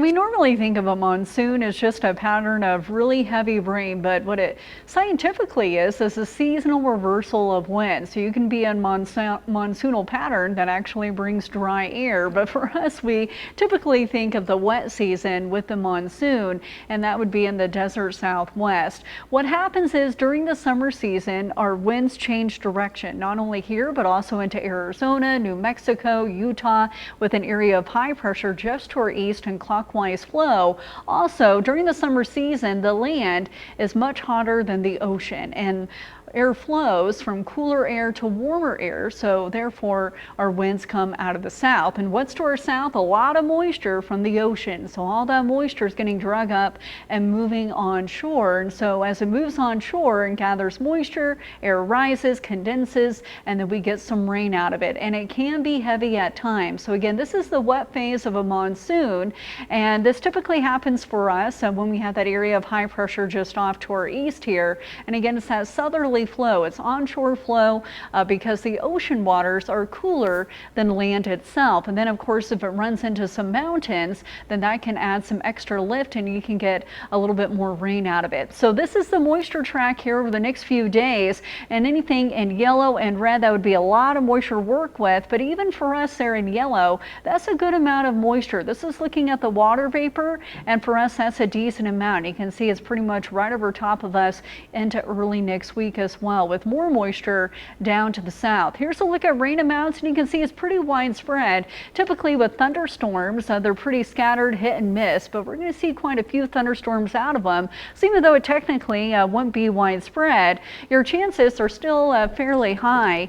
We normally think of a monsoon as just a pattern of really heavy rain, but what it scientifically is a seasonal reversal of wind. So you can be in monsoonal pattern that actually brings dry air, but for us, we typically think of the wet season with the monsoon, and that would be in the desert Southwest. What happens is during the summer season, our winds change direction, not only here, but also into Arizona, New Mexico, Utah, with an area of high pressure just to our east and clockwise flow. Also, during the summer season, the land is much hotter than the ocean, and air flows from cooler air to warmer air, so therefore our winds come out of the south. And what's to our south? A lot of moisture from the ocean. So all that moisture is getting drug up and moving onshore. And so as it moves onshore and gathers moisture, air rises, condenses, and then we get some rain out of it. And it can be heavy at times. So again, this is the wet phase of a monsoon, and this typically happens for us when we have that area of high pressure just off to our east here. And again, it's that southerly flow. It's onshore flow because the ocean waters are cooler than land itself. And then of course, if it runs into some mountains, then that can add some extra lift and you can get a little bit more rain out of it. So this is the moisture track here over the next few days, and anything in yellow and red, that would be a lot of moisture to work with. But even for us there in yellow, that's a good amount of moisture. This is looking at the water vapor, and for us that's a decent amount. You can see it's pretty much right over top of us into early next week as well, with more moisture down to the south. Here's a look at rain amounts, and you can see it's pretty widespread. Typically with thunderstorms, they're pretty scattered, hit and miss, but we're going to see quite a few thunderstorms out of them. So even though it technically won't be widespread, your chances are still fairly high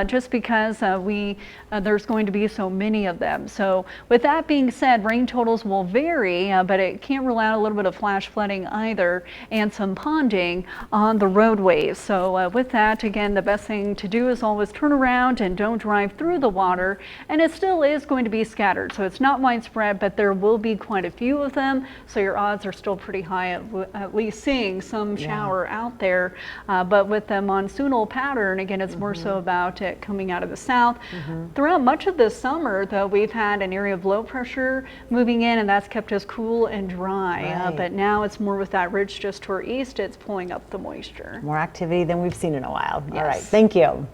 just because there's going to be so many of them. So with that being said, rain totals will vary, but it can't rule out a little bit of flash flooding either, and some ponding on the roadways. So with that, again, the best thing to do is always turn around and don't drive through the water. And it still is going to be scattered, so it's not widespread, but there will be quite a few of them. So your odds are still pretty high at least seeing some shower out there. But with the monsoonal pattern, again, it's more so about it coming out of the south. Throughout much of this summer, though, we've had an area of low pressure moving in, and that's kept us cool and dry. But now it's more with that ridge just to our east, it's pulling up the moisture. More activity than we've seen in a while. All right, thank you.